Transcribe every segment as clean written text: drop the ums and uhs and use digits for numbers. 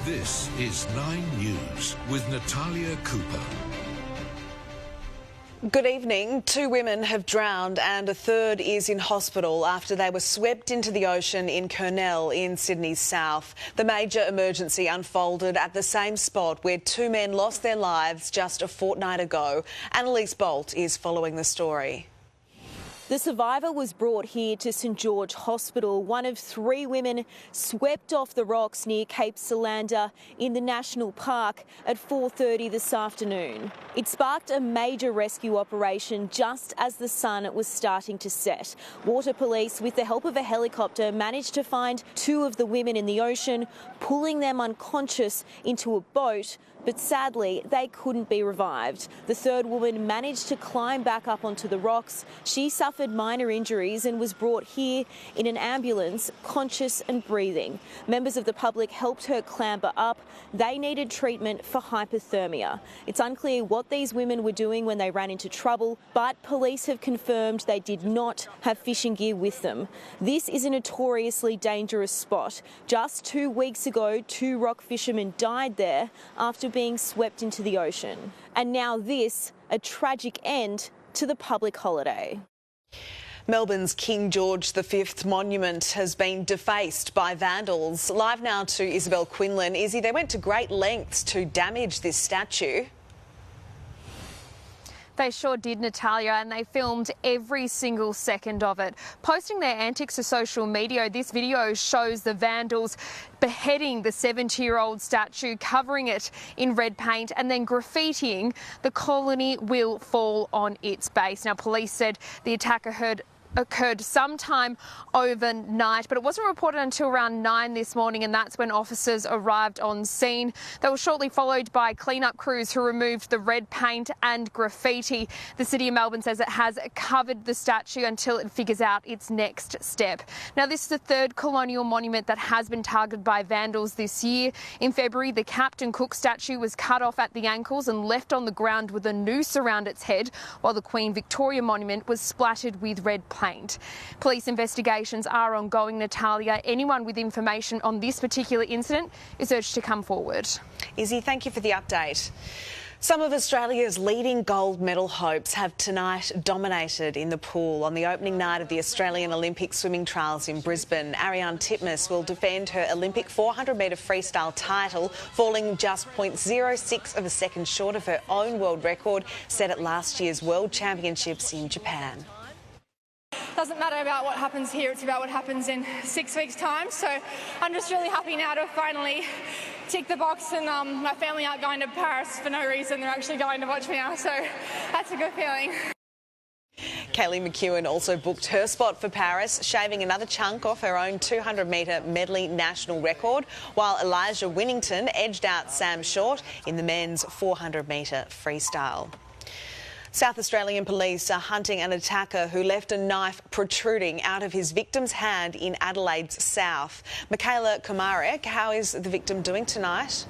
This is 9 News with Natalia Cooper. Good evening. 2 women have drowned and a third is in hospital after they were swept into the ocean in Kurnell in Sydney's south. The major emergency unfolded at the same spot where 2 men lost their lives just a fortnight ago. Annalise Bolt is following the story. The survivor was brought here to St George Hospital, one of 3 women swept off the rocks near Cape Solander in the National Park at 4:30 this afternoon. It sparked a major rescue operation just as the sun was starting to set. Water police, with the help of a helicopter, managed to find 2 of the women in the ocean, pulling them unconscious into a boat. But sadly, they couldn't be revived. The third woman managed to climb back up onto the rocks. She suffered minor injuries and was brought here in an ambulance, conscious and breathing. Members of the public helped her clamber up. They needed treatment for hypothermia. It's unclear what these women were doing when they ran into trouble, but police have confirmed they did not have fishing gear with them. This is a notoriously dangerous spot. Just 2 weeks ago, 2 rock fishermen died there after being swept into the ocean. And now this, a tragic end to the public holiday. Melbourne's King George V monument has been defaced by vandals. Live now to Isabel Quinlan. Izzy, they went to great lengths to damage this statue. They sure did, Natalia, and they filmed every single second of it. Posting their antics to social media, this video shows the vandals beheading the 70-year-old statue, covering it in red paint and then graffitiing "The colony will fall on its base." Now, police said the attack occurred sometime overnight, but it wasn't reported until around 9 this morning, and that's when officers arrived on scene. They were shortly followed by clean-up crews who removed the red paint and graffiti. The City of Melbourne says it has covered the statue until it figures out its next step. Now, this is the 3rd colonial monument that has been targeted by vandals this year. In February, the Captain Cook statue was cut off at the ankles and left on the ground with a noose around its head, while the Queen Victoria monument was splattered with red paint. Police investigations are ongoing, Natalia. Anyone with information on this particular incident is urged to come forward. Izzy, thank you for the update. Some of Australia's leading gold medal hopes have tonight dominated in the pool on the opening night of the Australian Olympic swimming trials in Brisbane. Ariarne Titmus will defend her Olympic 400-metre freestyle title, falling just 0.06 of a second short of her own world record set at last year's World Championships in Japan. Doesn't matter about what happens here, it's about what happens in 6 weeks' time. So I'm just really happy now to finally tick the box, and my family aren't going to Paris for no reason. They're actually going to watch me now, so that's a good feeling. Kaylee McEwen also booked her spot for Paris, shaving another chunk off her own 200-metre medley national record, while Elijah Winnington edged out Sam Short in the men's 400-metre freestyle. South Australian police are hunting an attacker who left a knife protruding out of his victim's hand in Adelaide's south. Michaela Komarek, how is the victim doing tonight?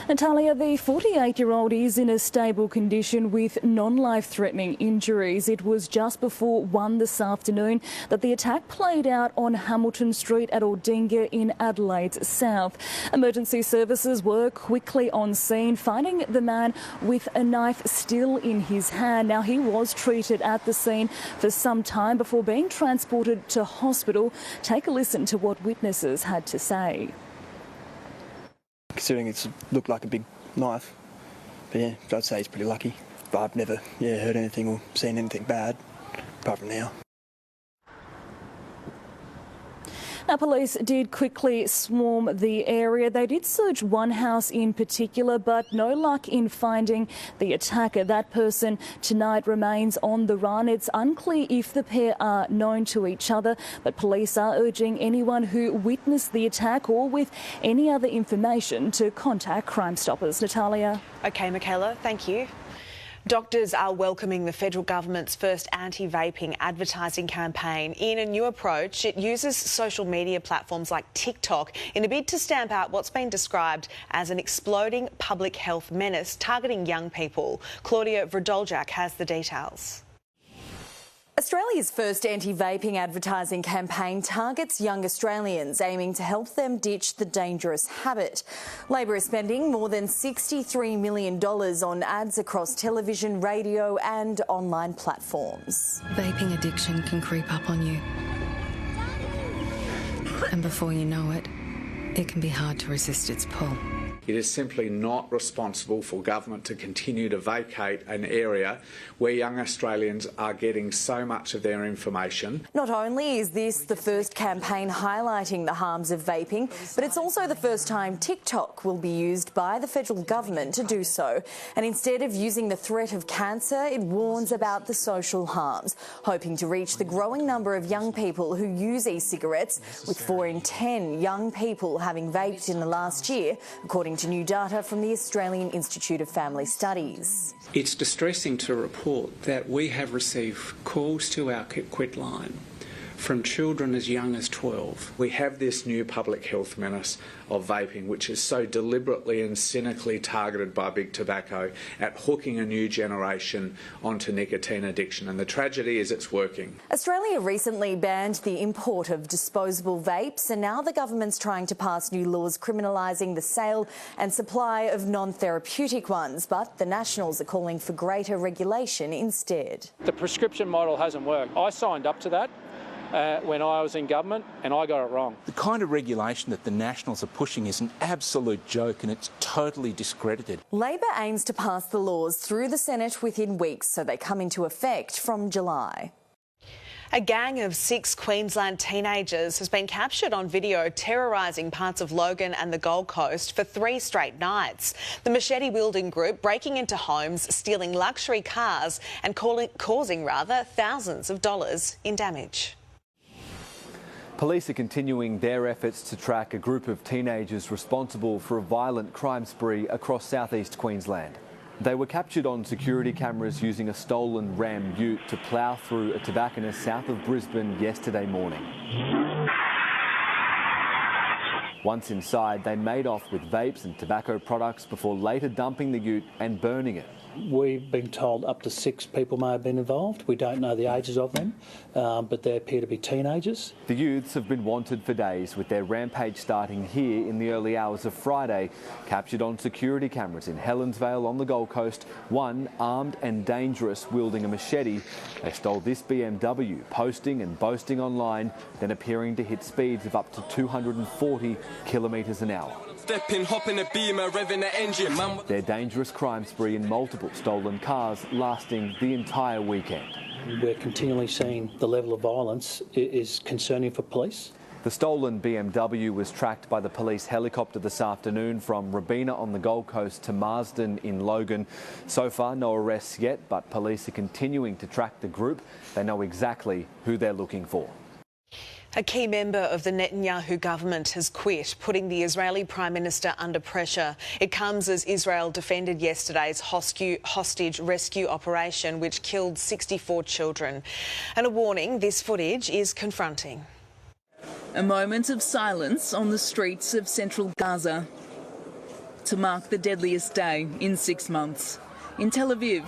Natalia, the 48-year-old is in a stable condition with non-life-threatening injuries. It was just before 1 this afternoon that the attack played out on Hamilton Street at Aldinga in Adelaide's south. Emergency services were quickly on scene, finding the man with a knife still in his hand. Now, he was treated at the scene for some time before being transported to hospital. Take a listen to what witnesses had to say. Considering it looked like a big knife, but yeah, I'd say he's pretty lucky. But I've never heard anything or seen anything bad, apart from now. Now, police did quickly swarm the area. They did search one house in particular, but no luck in finding the attacker. That person tonight remains on the run. It's unclear if the pair are known to each other, but police are urging anyone who witnessed the attack or with any other information to contact Crime Stoppers. Natalia. OK, Michaela, thank you. Doctors are welcoming the federal government's first anti-vaping advertising campaign. In a new approach, it uses social media platforms like TikTok in a bid to stamp out what's been described as an exploding public health menace targeting young people. Claudia Vrdoljak has the details. Australia's first anti-vaping advertising campaign targets young Australians, aiming to help them ditch the dangerous habit. Labor is spending more than $63 million on ads across television, radio and online platforms. Vaping addiction can creep up on you. And before you know it, it can be hard to resist its pull. It is simply not responsible for government to continue to vacate an area where young Australians are getting so much of their information. Not only is this the first campaign highlighting the harms of vaping, but it's also the first time TikTok will be used by the federal government to do so. And instead of using the threat of cancer, it warns about the social harms, hoping to reach the growing number of young people who use e-cigarettes, with 4 in 10 young people having vaped in the last year, according to new data from the Australian Institute of Family Studies. It's distressing to report that we have received calls to our quit line from children as young as 12. We have this new public health menace of vaping, which is so deliberately and cynically targeted by big tobacco at hooking a new generation onto nicotine addiction, and the tragedy is it's working. Australia recently banned the import of disposable vapes, and now the government's trying to pass new laws criminalising the sale and supply of non-therapeutic ones, but the Nationals are calling for greater regulation instead. The prescription model hasn't worked. I signed up to that when I was in government, and I got it wrong. The kind of regulation that the Nationals are pushing is an absolute joke, and it's totally discredited. Labor aims to pass the laws through the Senate within weeks, so they come into effect from July. A gang of 6 Queensland teenagers has been captured on video terrorising parts of Logan and the Gold Coast for 3 straight nights. The machete-wielding group breaking into homes, stealing luxury cars and causing thousands of dollars in damage. Police are continuing their efforts to track a group of teenagers responsible for a violent crime spree across southeast Queensland. They were captured on security cameras using a stolen Ram ute to plough through a tobacconist south of Brisbane yesterday morning. Once inside, they made off with vapes and tobacco products before later dumping the ute and burning it. We've been told up to 6 people may have been involved. We don't know the ages of them, but they appear to be teenagers. The youths have been wanted for days, with their rampage starting here in the early hours of Friday. Captured on security cameras in Helensvale on the Gold Coast, one armed and dangerous, wielding a machete. They stole this BMW, posting and boasting online, then appearing to hit speeds of up to 240 kilometres an hour. Stepping, hopping a beamer, revving the engine, man. Their dangerous crime spree in multiple stolen cars lasting the entire weekend. We're continually seeing the level of violence is concerning for police. The stolen BMW was tracked by the police helicopter this afternoon from Robina on the Gold Coast to Marsden in Logan. So far, no arrests yet, but police are continuing to track the group. They know exactly who they're looking for. A key member of the Netanyahu government has quit, putting the Israeli Prime Minister under pressure. It comes as Israel defended yesterday's hostage rescue operation, which killed 64 children. And a warning, this footage is confronting. A moment of silence on the streets of central Gaza to mark the deadliest day in 6 months. In Tel Aviv,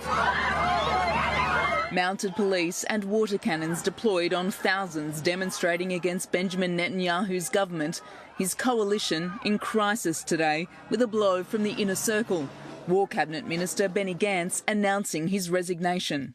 mounted police and water cannons deployed on thousands demonstrating against Benjamin Netanyahu's government, his coalition in crisis today with a blow from the inner circle. War Cabinet Minister Benny Gantz announcing his resignation.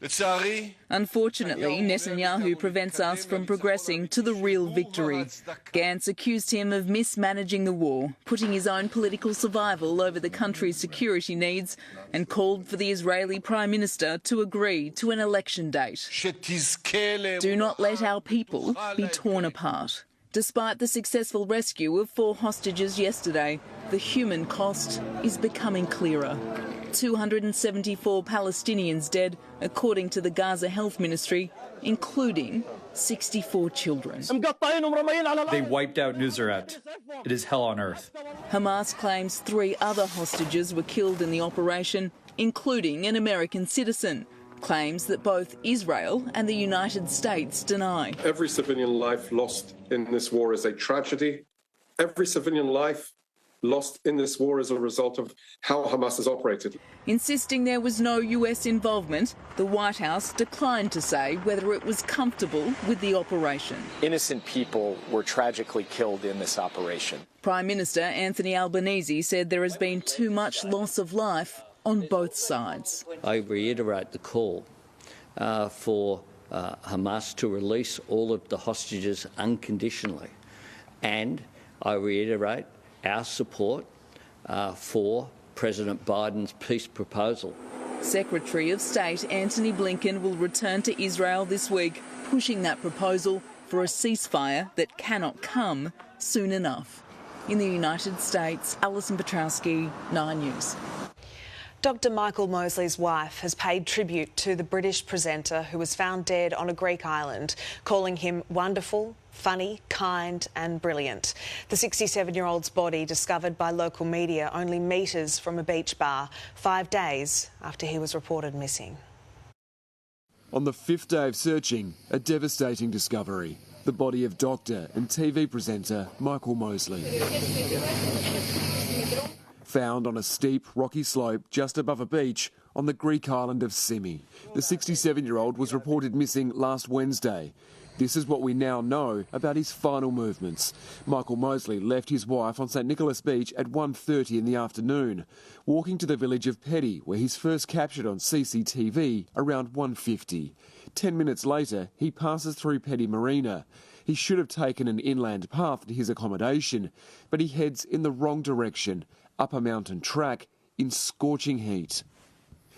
Unfortunately, Netanyahu prevents us from progressing to the real victory. Gantz accused him of mismanaging the war, putting his own political survival over the country's security needs, and called for the Israeli Prime Minister to agree to an election date. Do not let our people be torn apart. Despite the successful rescue of 4 hostages yesterday, the human cost is becoming clearer. 274 Palestinians dead, according to the Gaza Health Ministry, including 64 children. They wiped out Nusrat. It is hell on earth. Hamas claims 3 other hostages were killed in the operation, including an American citizen. Claims that both Israel and the United States deny. Every civilian life lost in this war is a tragedy. Every civilian life lost in this war as a result of how Hamas has operated. Insisting there was no US involvement, the White House declined to say whether it was comfortable with the operation. Innocent people were tragically killed in this operation. Prime Minister Anthony Albanese said there has been too much loss of life on both sides. I reiterate the call for Hamas to release all of the hostages unconditionally, and I reiterate our support for President Biden's peace proposal. Secretary of State Antony Blinken will return to Israel this week, pushing that proposal for a ceasefire that cannot come soon enough. In the United States, Alison Petrowski, 9 News. Dr. Michael Mosley's wife has paid tribute to the British presenter who was found dead on a Greek island, calling him wonderful, funny, kind and brilliant. The 67-year-old's body discovered by local media only metres from a beach bar, 5 days after he was reported missing. On the 5th day of searching, a devastating discovery. The body of doctor and TV presenter Michael Mosley. Found on a steep, rocky slope just above a beach on the Greek island of Symi. The 67-year-old was reported missing last Wednesday. This is what we now know about his final movements. Michael Mosley left his wife on St Nicholas Beach at 1:30 in the afternoon, walking to the village of Petty, where he's first captured on CCTV around 1:50. 10 minutes later, he passes through Petty Marina. He should have taken an inland path to his accommodation, but he heads in the wrong direction, up a mountain track in scorching heat.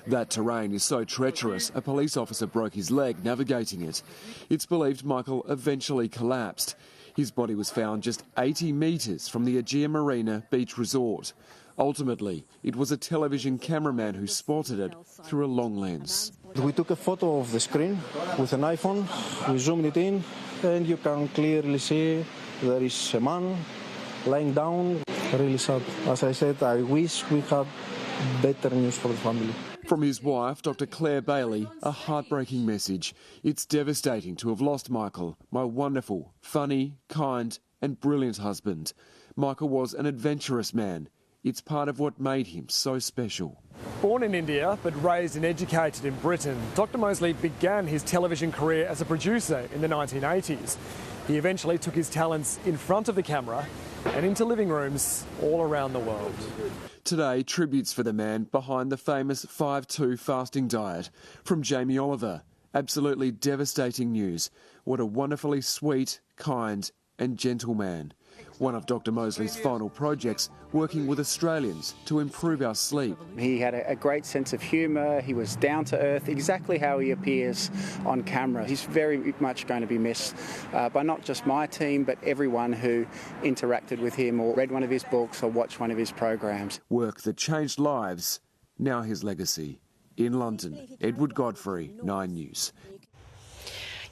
That terrain is so treacherous, a police officer broke his leg navigating it. It's believed Michael eventually collapsed. His body was found just 80 metres from the Aegea Marina beach resort. Ultimately, it was a television cameraman who spotted it through a long lens. We took a photo of the screen with an iPhone, we zoomed it in, and you can clearly see there is a man lying down. Really sad. As I said, I wish we had better news for the family. From his wife, Dr. Claire Bailey, a heartbreaking message. It's devastating to have lost Michael, my wonderful, funny, kind and brilliant husband. Michael was an adventurous man. It's part of what made him so special. Born in India but raised and educated in Britain, Dr. Mosley began his television career as a producer in the 1980s. He eventually took his talents in front of the camera and into living rooms all around the world. Today, tributes for the man behind the famous 5-2 fasting diet. From Jamie Oliver, absolutely devastating news. What a wonderfully sweet, kind and gentle man. One of Dr. Mosley's final projects, working with Australians to improve our sleep. He had a great sense of humour, he was down to earth, exactly how he appears on camera. He's very much going to be missed by not just my team, but everyone who interacted with him or read one of his books or watched one of his programs. Work that changed lives, now his legacy. In London, Edward Godfrey, 9 News.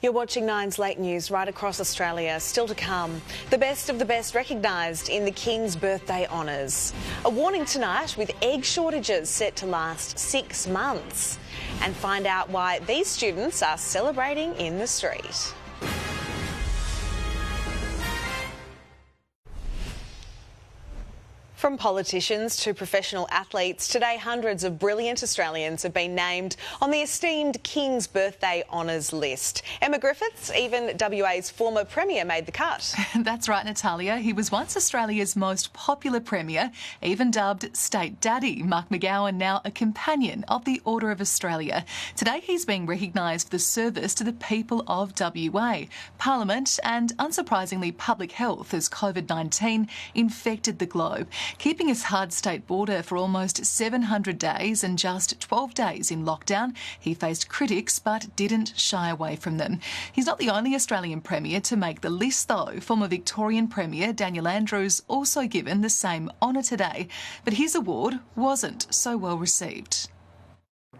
You're watching 9's Late News right across Australia. Still to come, the best of the best recognised in the King's birthday honours. A warning tonight with egg shortages set to last 6 months. And find out why these students are celebrating in the street. From politicians to professional athletes, today hundreds of brilliant Australians have been named on the esteemed King's Birthday Honours list. Emma Griffiths, even WA's former Premier, made the cut. That's right, Natalia. He was once Australia's most popular Premier, even dubbed State Daddy. Mark McGowan, now a companion of the Order of Australia. Today he's being recognised for the service to the people of WA, Parliament and, unsurprisingly, public health as COVID-19 infected the globe. Keeping his hard state border for almost 700 days and just 12 days in lockdown, he faced critics but didn't shy away from them. He's not the only Australian Premier to make the list, though. Former Victorian Premier Daniel Andrews also given the same honour today, but his award wasn't so well received.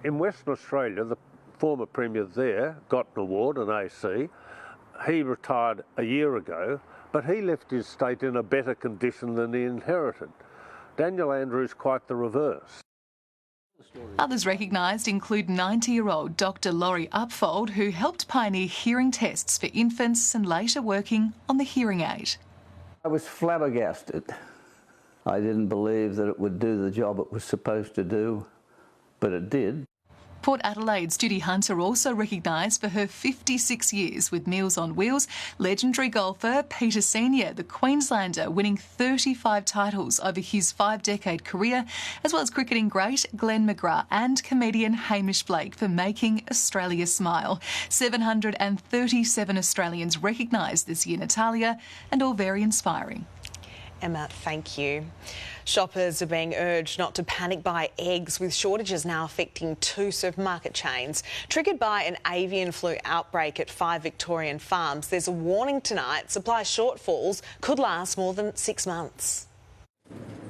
In Western Australia, the former Premier there got an award, an AC. He retired a year ago, but he left his state in a better condition than he inherited. Daniel Andrews quite the reverse. Others recognised include 90-year-old Dr Laurie Upfold, who helped pioneer hearing tests for infants and later working on the hearing aid. I was flabbergasted. I didn't believe that it would do the job it was supposed to do, but it did. Port Adelaide's Judy Hunter also recognised for her 56 years with Meals on Wheels. Legendary golfer Peter Senior, the Queenslander, winning 35 titles over his 5-decade career, as well as cricketing great Glenn McGrath and comedian Hamish Blake for making Australia smile. 737 Australians recognised this year, Natalia, and all very inspiring. Emma, thank you. Shoppers are being urged not to panic buy eggs, with shortages now affecting 2 supermarket chains. Triggered by an avian flu outbreak at 5 Victorian farms, there's a warning tonight supply shortfalls could last more than 6 months.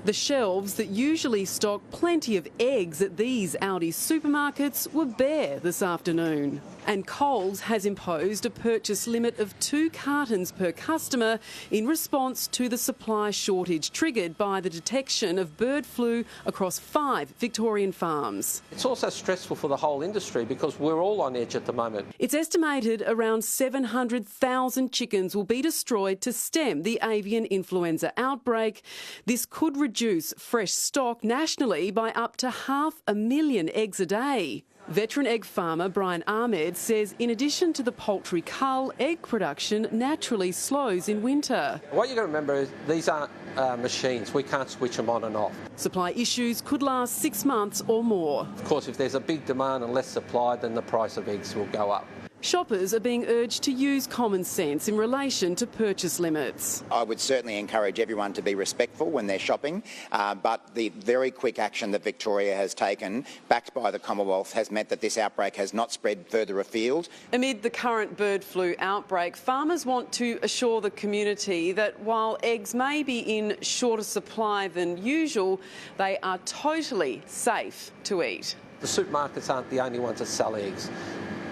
The shelves that usually stock plenty of eggs at these Aldi supermarkets were bare this afternoon. And Coles has imposed a purchase limit of 2 cartons per customer in response to the supply shortage triggered by the detection of bird flu across 5 Victorian farms. It's also stressful for the whole industry because we're all on edge at the moment. It's estimated around 700,000 chickens will be destroyed to stem the avian influenza outbreak. This could reduce fresh stock nationally by up to 500,000 eggs a day. Veteran egg farmer Brian Ahmed says in addition to the poultry cull, egg production naturally slows in winter. What you've got to remember is these aren't machines. We can't switch them on and off. Supply issues could last 6 months or more. Of course, if there's a big demand and less supply, then the price of eggs will go up. Shoppers are being urged to use common sense in relation to purchase limits. I would certainly encourage everyone to be respectful when they're shopping, but the very quick action that Victoria has taken, backed by the Commonwealth, has meant that this outbreak has not spread further afield. Amid the current bird flu outbreak, farmers want to assure the community that while eggs may be in shorter supply than usual, they are totally safe to eat. The supermarkets aren't the only ones that sell eggs.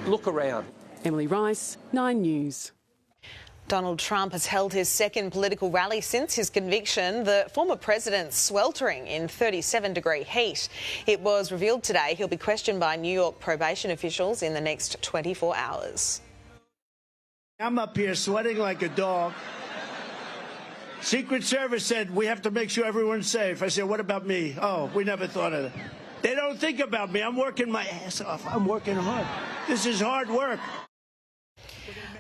Look around. Emily Rice, 9 News. Donald Trump has held his second political rally since his conviction, the former president sweltering in 37-degree heat. It was revealed today he'll be questioned by New York probation officials in the next 24 hours. I'm up here sweating like a dog. Secret Service said we have to make sure everyone's safe. I said, what about me? Oh, we never thought of that. They don't think about me. I'm working my ass off. I'm working hard. This is hard work.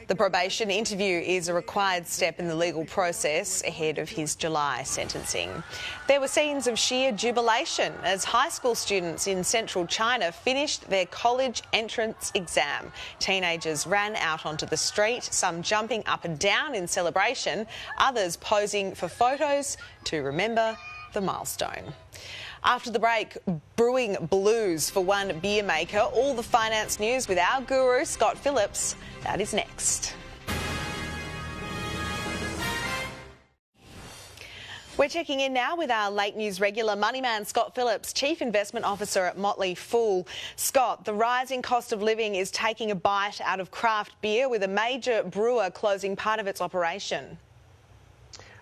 The probation interview is a required step in the legal process ahead of his July sentencing. There were scenes of sheer jubilation as high school students in central China finished their college entrance exam. Teenagers ran out onto the street, some jumping up and down in celebration, others posing for photos to remember the milestone. After the break, brewing blues for one beer maker. All the finance news with our guru, Scott Phillips. That is next. We're checking in now with our late news regular money man, Scott Phillips, Chief Investment Officer at Motley Fool. Scott, the rising cost of living is taking a bite out of craft beer, with a major brewer closing part of its operation.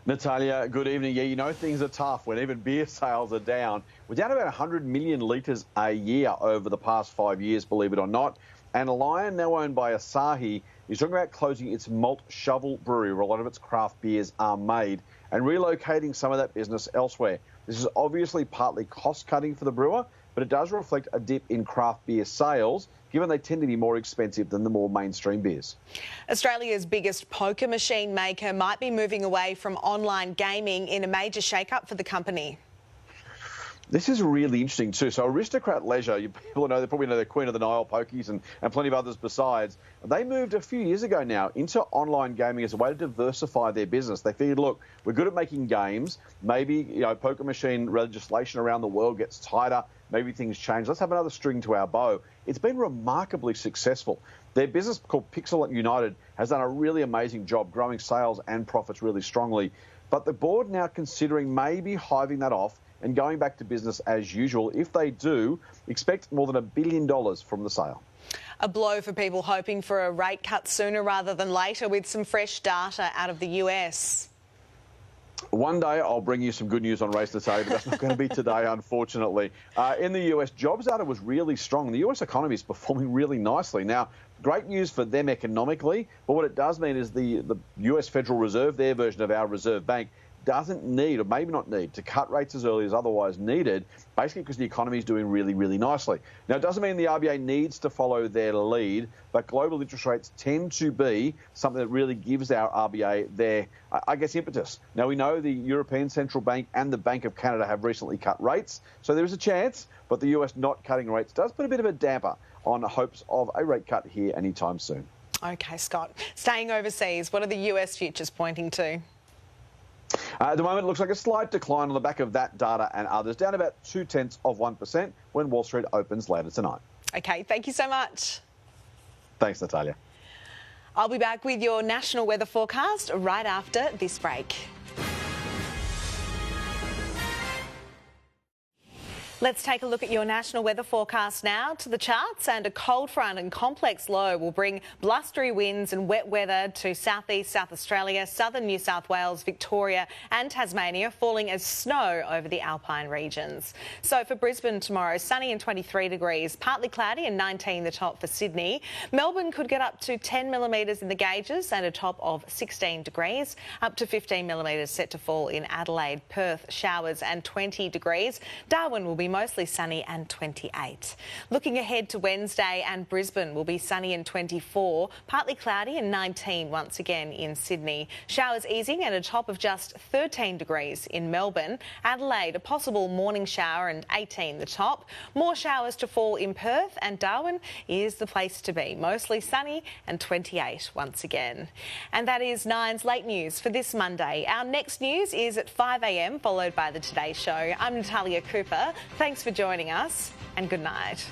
Natalia, good evening. Yeah, you know things are tough when even beer sales are down. We're down about 100 million litres a year over the past 5 years, believe it or not. And Lion, now owned by Asahi, is talking about closing its malt shovel brewery, where a lot of its craft beers are made, and relocating some of that business elsewhere. This is obviously partly cost-cutting for the brewer, but it does reflect a dip in craft beer sales, given they tend to be more expensive than the more mainstream beers. Australia's biggest poker machine maker might be moving away from online gaming in a major shake-up for the company. This is really interesting too. So Aristocrat Leisure, people know, they probably know the Queen of the Nile pokies and plenty of others besides. They moved a few years ago now into online gaming as a way to diversify their business. They figured, look, we're good at making games. Maybe, poker machine legislation around the world gets tighter. Maybe things change. Let's have another string to our bow. It's been remarkably successful. Their business called Pixel United has done a really amazing job growing sales and profits really strongly. But the board now considering maybe hiving that off and going back to business as usual. If they do, expect more than $1 billion from the sale. A blow for people hoping for a rate cut sooner rather than later, with some fresh data out of the US. One day I'll bring you some good news on race Natalia, but that's not going to be today, unfortunately. In the US, jobs data was really strong. The US economy is performing really nicely. Now, great news for them economically, but what it does mean is the US Federal Reserve, their version of our Reserve Bank, doesn't need, or maybe not need, to cut rates as early as otherwise needed, basically because the economy is doing really, really nicely. Now, it doesn't mean the RBA needs to follow their lead, but global interest rates tend to be something that really gives our RBA their, I guess, impetus. Now, we know the European Central Bank and the Bank of Canada have recently cut rates, so there is a chance, but the US not cutting rates does put a bit of a damper on hopes of a rate cut here anytime soon. OK, Scott. Staying overseas, what are the US futures pointing to? At the moment, it looks like a slight decline on the back of that data and others, down about 0.2% when Wall Street opens later tonight. OK, thank you so much. Thanks, Natalia. I'll be back with your national weather forecast right after this break. Let's take a look at your national weather forecast now. To the charts, and a cold front and complex low will bring blustery winds and wet weather to southeast South Australia, southern New South Wales, Victoria and Tasmania, falling as snow over the alpine regions. So for Brisbane tomorrow, sunny and 23 degrees, partly cloudy and 19 the top for Sydney. Melbourne could get up to 10 millimetres in the gauges and a top of 16 degrees, up to 15 millimetres set to fall in Adelaide. Perth, showers and 20 degrees. Darwin will be mostly sunny and 28. Looking ahead to Wednesday, and Brisbane will be sunny and 24, partly cloudy and 19 once again in Sydney. Showers easing and a top of just 13 degrees in Melbourne. Adelaide, a possible morning shower and 18 the top. More showers to fall in Perth, and Darwin is the place to be. Mostly sunny and 28 once again. And that is Nine's late news for this Monday. Our next news is at 5 a.m, followed by the Today Show. I'm Natalia Cooper. Thanks for joining us, and good night.